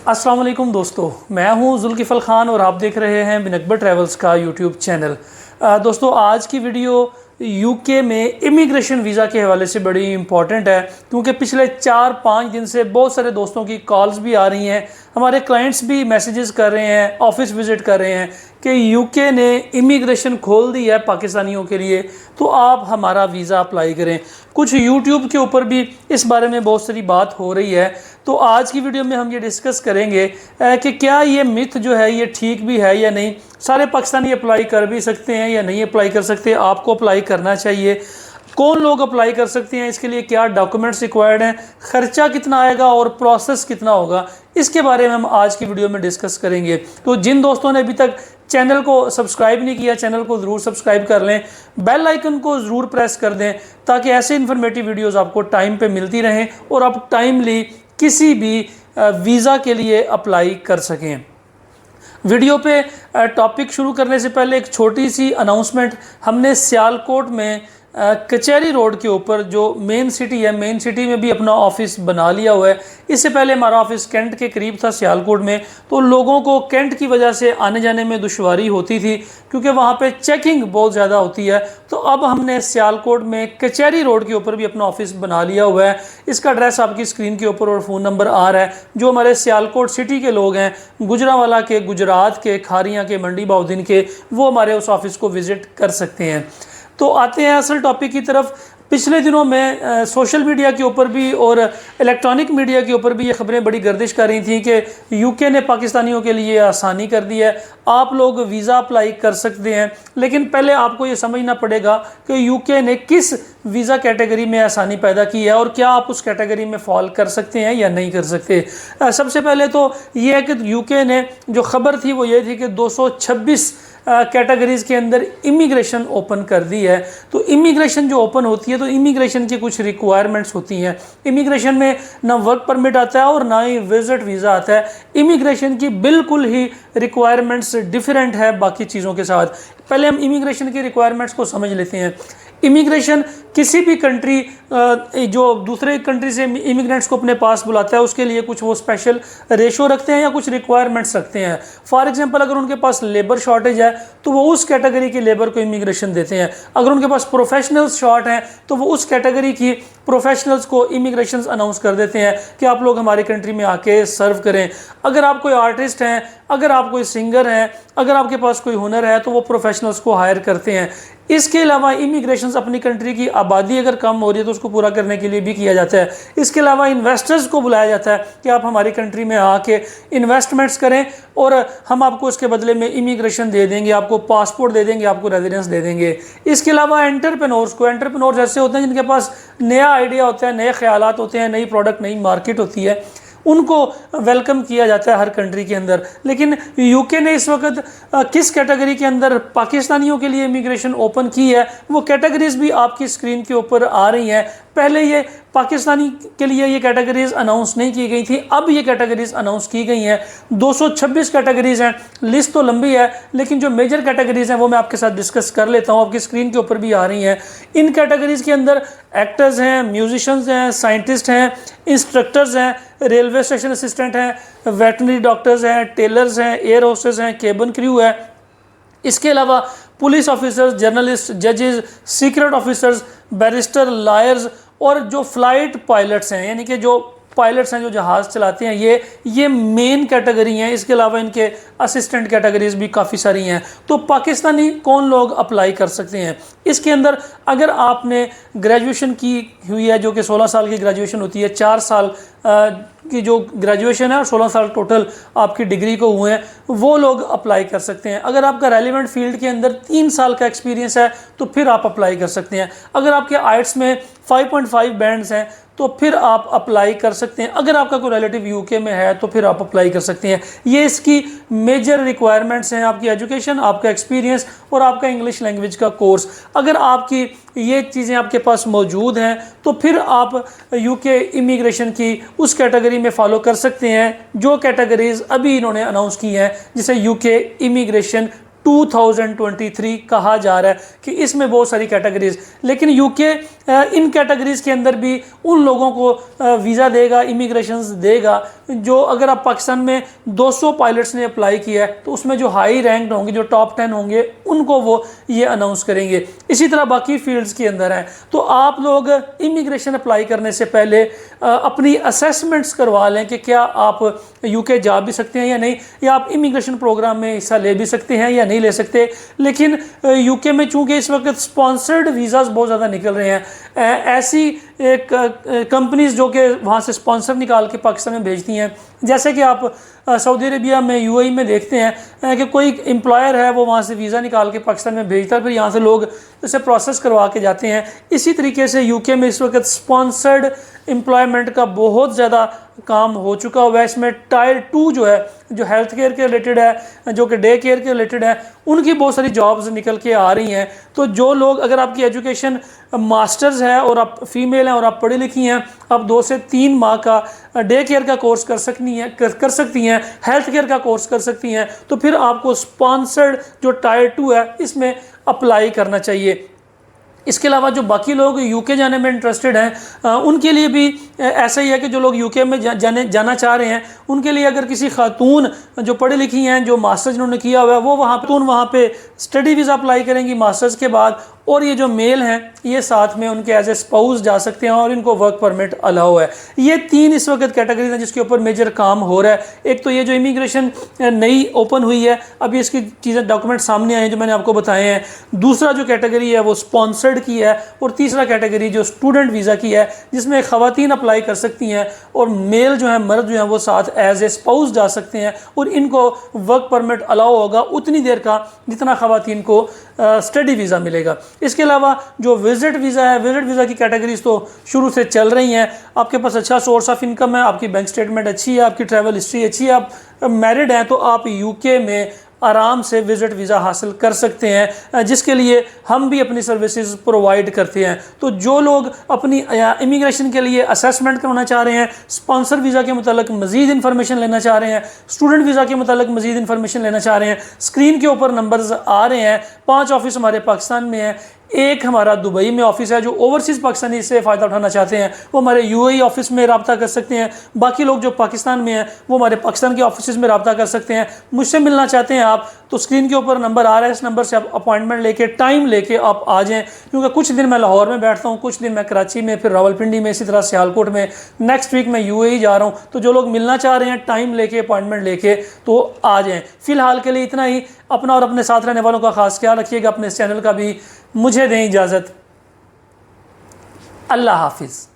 अस्सलाम वालेकुम दोस्तों, मैं हूं जुल्किफल खान और आप देख रहे हैं बिन अकबर ट्रैवल्स का यूट्यूब चैनल। दोस्तों, आज की वीडियो यूके में इमिग्रेशन वीज़ा के हवाले से बड़ी इंपॉर्टेंट है, क्योंकि पिछले 4-5 दिन से बहुत सारे दोस्तों की कॉल्स भी आ रही हैं, हमारे क्लाइंट्स भी मैसेजेस कर रहे हैं, ऑफिस विज़िट कर रहे हैं कि यूके ने इमिग्रेशन खोल दी है पाकिस्तानियों के लिए, तो आप हमारा वीज़ा अप्लाई करें। कुछ यूट्यूब के ऊपर भी इस बारे में बहुत सारी बात हो रही है, तो आज की वीडियो में हम ये डिस्कस करेंगे कि क्या ये मिथ जो है ये ठीक भी है या नहीं, सारे पाकिस्तानी अप्लाई कर भी सकते हैं या नहीं अप्लाई कर सकते, आपको अप्लाई करना चाहिए, कौन लोग अप्लाई कर सकते हैं, इसके लिए क्या डॉक्यूमेंट्स रिक्वायर्ड हैं, खर्चा कितना आएगा और प्रोसेस कितना होगा, इसके बारे में हम आज की वीडियो में डिस्कस करेंगे। तो जिन दोस्तों ने अभी तक चैनल को सब्सक्राइब नहीं किया, चैनल को ज़रूर सब्सक्राइब कर लें, बेल आइकन को ज़रूर प्रेस कर दें, ताकि ऐसे इन्फॉर्मेटिव वीडियोज़ आपको टाइम पे मिलती रहें और आप टाइमली किसी भी वीज़ा के लिए अप्लाई कर सकें। वीडियो पे टॉपिक शुरू करने से पहले एक छोटी सी अनाउंसमेंट, हमने सियालकोट में कचहरी रोड के ऊपर जो मेन सिटी है, मेन सिटी में भी अपना ऑफिस बना लिया हुआ है। इससे पहले हमारा ऑफिस कैंट के करीब था सियालकोट में, तो लोगों को कैंट की वजह से आने जाने में दुश्वारी होती थी, क्योंकि वहाँ पे चेकिंग बहुत ज़्यादा होती है। तो अब हमने सियालकोट में कचहरी रोड के ऊपर भी अपना ऑफिस बना लिया हुआ है। इसका एड्रेस आपकी स्क्रीन के ऊपर और फ़ोन नंबर आ रहा है। जो हमारे सियालकोट सिटी के लोग हैं, गुजरांवाला के, गुजरात के, खारियाँ के, मंडी बाउद्दीन के, वो हमारे उस ऑफिस को विज़िट कर सकते हैं। तो आते हैं असल टॉपिक की तरफ। पिछले दिनों में सोशल मीडिया के ऊपर भी और इलेक्ट्रॉनिक मीडिया के ऊपर भी ये खबरें बड़ी गर्दिश कर रही थी कि यूके ने पाकिस्तानियों के लिए आसानी कर दी है, आप लोग वीज़ा अप्लाई कर सकते हैं। लेकिन पहले आपको ये समझना पड़ेगा कि यूके ने किस वीज़ा कैटेगरी में आसानी पैदा की है और क्या आप उस कैटेगरी में फॉल कर सकते हैं या नहीं कर सकते। सबसे पहले तो ये है कि यूके ने जो खबर थी वो ये थी कि 226 कैटेगरीज़ के अंदर इमिग्रेशन ओपन कर दी है। तो इमिग्रेशन जो ओपन होती है, तो इमिग्रेशन की कुछ रिक्वायरमेंट्स होती हैं। इमिग्रेशन में ना वर्क परमिट आता है और ना ही विजिट वीज़ा आता है। इमिग्रेशन की बिल्कुल ही रिक्वायरमेंट्स डिफरेंट है बाकी चीज़ों के साथ। पहले हम इमिग्रेशन की रिक्वायरमेंट्स को समझ लेते हैं। इमिग्रेशन किसी भी कंट्री जो दूसरे कंट्री से इमिग्रेंट्स को अपने पास बुलाता है, उसके लिए कुछ वो स्पेशल रेशो रखते हैं या कुछ रिक्वायरमेंट्स रखते हैं। फॉर एग्जांपल, अगर उनके पास लेबर शॉर्टेज है तो वो उस कैटेगरी की लेबर को इमिग्रेशन देते हैं। अगर उनके पास प्रोफेशनल्स शॉर्ट हैं तो वो उस कैटेगरी की प्रोफेशनल्स को इमिग्रेशन अनाउंस कर देते हैं कि आप लोग हमारी कंट्री में आके सर्व करें। अगर आप कोई आर्टिस्ट हैं, अगर आप कोई सिंगर हैं, अगर आपके पास कोई हुनर है, तो वो प्रोफेशनल्स को हायर करते हैं। इसके अलावा इमिग्रेशन अपनी कंट्री की आबादी अगर कम हो रही है तो उसको पूरा करने के लिए भी किया जाता है। इसके अलावा इन्वेस्टर्स को बुलाया जाता है कि आप हमारी कंट्री में आके इन्वेस्टमेंट्स करें और हम आपको इसके बदले में इमिग्रेशन दे देंगे, आपको पासपोर्ट दे देंगे, आपको रेजिडेंस दे देंगे। इसके अलावा एंटरप्रेन्योर्स ऐसे होते हैं जिनके पास नया आइडिया होता है, नए ख्यालात होते हैं, नई प्रोडक्ट, नई मार्केट होती है, उनको वेलकम किया जाता है हर कंट्री के अंदर। लेकिन यूके ने इस वक्त किस कैटेगरी के अंदर पाकिस्तानियों के लिए इमिग्रेशन ओपन की है, वो कैटेगरीज भी आपकी स्क्रीन के ऊपर आ रही हैं। पहले ये पाकिस्तानी के लिए ये कैटेगरीज अनाउंस नहीं की गई थी, अब ये कैटेगरीज अनाउंस की गई हैं। 226 कैटेगरीज हैं। लिस्ट तो लंबी है, लेकिन जो मेजर कैटेगरीज हैं वो मैं आपके साथ डिस्कस कर लेता हूँ, आपकी स्क्रीन के ऊपर भी आ रही हैं। इन कैटेगरीज के अंदर एक्टर्स हैं, म्यूजिशियंस हैं, साइंटिस्ट हैं, इंस्ट्रक्टर्स हैं, रेलवे स्टेशन असिस्टेंट हैं, वेटनरी डॉक्टर्स हैं, टेलर्स हैं, एयर होस्टेस हैं, केबिन क्रू है। इसके अलावा पुलिस ऑफिसर्स, जर्नलिस्ट, जजेस, सीक्रेट ऑफिसर्स, बैरिस्टर, लॉयर्स और जो फ्लाइट पायलट्स हैं, यानी कि जो पायलट्स हैं जो जहाज़ चलाते हैं, ये मेन कैटेगरी हैं। इसके अलावा इनके असिस्टेंट कैटेगरीज भी काफ़ी सारी हैं। तो पाकिस्तानी कौन लोग अप्लाई कर सकते हैं इसके अंदर? अगर आपने ग्रेजुएशन की हुई है, जो कि 16 साल की ग्रेजुएशन होती है, 4 साल की जो ग्रेजुएशन है और 16 साल टोटल आपकी डिग्री को हुए हैं, वो लोग अप्लाई कर सकते हैं। अगर आपका रेलिवेंट फील्ड के अंदर 3 साल का एक्सपीरियंस है तो फिर आप अप्लाई कर सकते हैं। अगर आपके आइट्स में 5.5 बैंड्स हैं तो फिर आप अप्लाई कर सकते हैं। अगर आपका कोई रिलेटिव यूके में है तो फिर आप अप्लाई कर सकते हैं। ये इसकी मेजर रिक्वायरमेंट्स हैं, आपकी एजुकेशन, आपका एक्सपीरियंस और आपका इंग्लिश लैंग्वेज का कोर्स। अगर आपकी ये चीज़ें आपके पास मौजूद हैं तो फिर आप यूके इमिग्रेशन की उस कैटेगरी में फॉलो कर सकते हैं जो कैटेगरीज अभी इन्होंने अनाउंस की हैं, जिसे यूके इमिग्रेशन 2023 कहा जा रहा है कि इसमें बहुत सारी कैटेगरीज, लेकिन यूके इन कैटेगरीज के अंदर भी उन लोगों को वीज़ा देगा, इमिग्रेशंस देगा जो, अगर आप पाकिस्तान में 200 पायलट्स ने अप्लाई किया है तो उसमें जो हाई रैंक होंगे, जो टॉप 10 होंगे, उनको वो ये अनाउंस करेंगे। इसी तरह बाकी फील्ड्स के अंदर हैं। तो आप लोग इमिग्रेशन अप्लाई करने से पहले अपनी असेसमेंट्स करवा लें कि क्या आप यूके जा भी सकते हैं या नहीं, या आप इमिग्रेशन प्रोग्राम में हिस्सा ले भी सकते हैं या नहीं ले सकते। लेकिन यूके में चूंकि इस वक्त स्पॉन्सर्ड वीज़ाज़ बहुत ज़्यादा निकल रहे हैं, ऐसी एक कंपनीज़ जो कि वहाँ से स्पॉन्सर निकाल के पाकिस्तान में भेजती हैं, जैसे कि आप सऊदी अरेबिया में, यूएई में देखते हैं कि कोई एम्प्लॉयर है वो वहाँ से वीज़ा निकाल के पाकिस्तान में भेजता है, फिर यहाँ से लोग इसे प्रोसेस करवा के जाते हैं। इसी तरीके से यूके में इस वक्त स्पॉन्सर्ड एम्प्लॉयमेंट का बहुत ज़्यादा काम हो चुका हुआ है। इसमें टायर 2 जो है, जो हेल्थ केयर के रिलेटेड है, जो कि डे केयर के रिलेटेड है, उनकी बहुत सारी जॉब्स निकल के आ रही हैं। तो जो लोग, अगर आपकी एजुकेशन मास्टर्स है और आप फीमेल हैं और आप पढ़ी लिखी हैं, आप 2 से 3 माह का डे केयर का कोर्स कर सकती हैं, हेल्थ केयर का कोर्स कर सकती हैं, तो फिर आपको स्पॉन्सर्ड जो टायर 2 है इसमें अप्लाई करना चाहिए। इसके अलावा जो बाकी लोग यूके जाने में इंटरेस्टेड हैं, उनके लिए भी ऐसा ही है कि जो लोग यूके में जाना चाह रहे हैं, उनके लिए अगर किसी खातून जो पढ़ी लिखी हैं, जो मास्टर्स जिन्होंने किया हुआ है, वो वहाँ पे स्टडी वीज़ा अप्लाई करेंगी मास्टर्स के बाद, और ये जो मेल हैं ये साथ में उनके एज ए स्पाउस जा सकते हैं और इनको वर्क परमिट अलाउ है। ये 3 इस वक्त कैटेगरीज हैं जिसके ऊपर मेजर काम हो रहा है। एक तो ये जो इमिग्रेशन नई ओपन हुई है, अभी इसकी चीज़ें, डॉक्यूमेंट सामने आए हैं जो मैंने आपको बताए हैं। दूसरा जो कैटेगरी है वो स्पॉन्सर्ड की है, और तीसरा कैटेगरी जो स्टूडेंट वीज़ा की है, जिसमें ख़वातीन अप्लाई कर सकती हैं और मेल जो है, मर्द जो है, वो साथ एज ए स्पाउस जा सकते हैं, और इनको वर्क परमिट अलाउ होगा उतनी देर का जितना ख़वातीन को स्टडी वीज़ा मिलेगा। इसके अलावा जो विजिट वीज़ा है, विजिट वीज़ा की कैटेगरीज तो शुरू से चल रही हैं। आपके पास अच्छा सोर्स ऑफ इनकम है, आपकी बैंक स्टेटमेंट अच्छी है, आपकी ट्रैवल हिस्ट्री अच्छी है, आप मैरिड हैं, तो आप यूके में आराम से विजिट वीज़ा हासिल कर सकते हैं, जिसके लिए हम भी अपनी सर्विसेज प्रोवाइड करते हैं। तो जो लोग अपनी इमिग्रेशन के लिए असेसमेंट करवाना चाह रहे हैं, स्पॉन्सर वीज़ा के मुतालिक मज़ीद इन्फॉर्मेशन लेना चाह रहे हैं, स्टूडेंट वीज़ा के मुतालिक मज़ीद इन्फॉर्मेशन लेना चाह रहे हैं, स्क्रीन के ऊपर नंबर्स आ रहे हैं। 5 ऑफिस हमारे पाकिस्तान में हैं, एक हमारा दुबई में ऑफिस है। जो ओवरसीज़ पाकिस्तानी इससे फ़ायदा उठाना चाहते हैं वो हमारे यूएई ऑफिस में रब्ता कर सकते हैं। बाकी लोग जो पाकिस्तान में हैं वो हमारे पाकिस्तान के ऑफिस में रब्ता कर सकते हैं। मुझसे मिलना चाहते हैं आप, तो स्क्रीन के ऊपर नंबर आ रहा है, इस नंबर से आप अपॉइंटमेंट लेके, टाइम लेके आप आ जाएँ, क्योंकि कुछ दिन मैं लाहौर में बैठता हूँ, कुछ दिन मैं कराची में, फिर रावलपिंडी में, इसी तरह सियालकोट में, नेक्स्ट वीक मैं यूएई जा रहा हूँ। तो जो लोग मिलना चाह रहे हैं टाइम लेके, अपॉइंटमेंट लेके, तो आ जाएँ। फ़िलहाल के लिए इतना ही। अपना और अपने साथ रहने वालों का खास ख्याल रखिएगा, अपने इस चैनल का भी। मुझे दें इजाज़त। अल्लाह हाफिज़।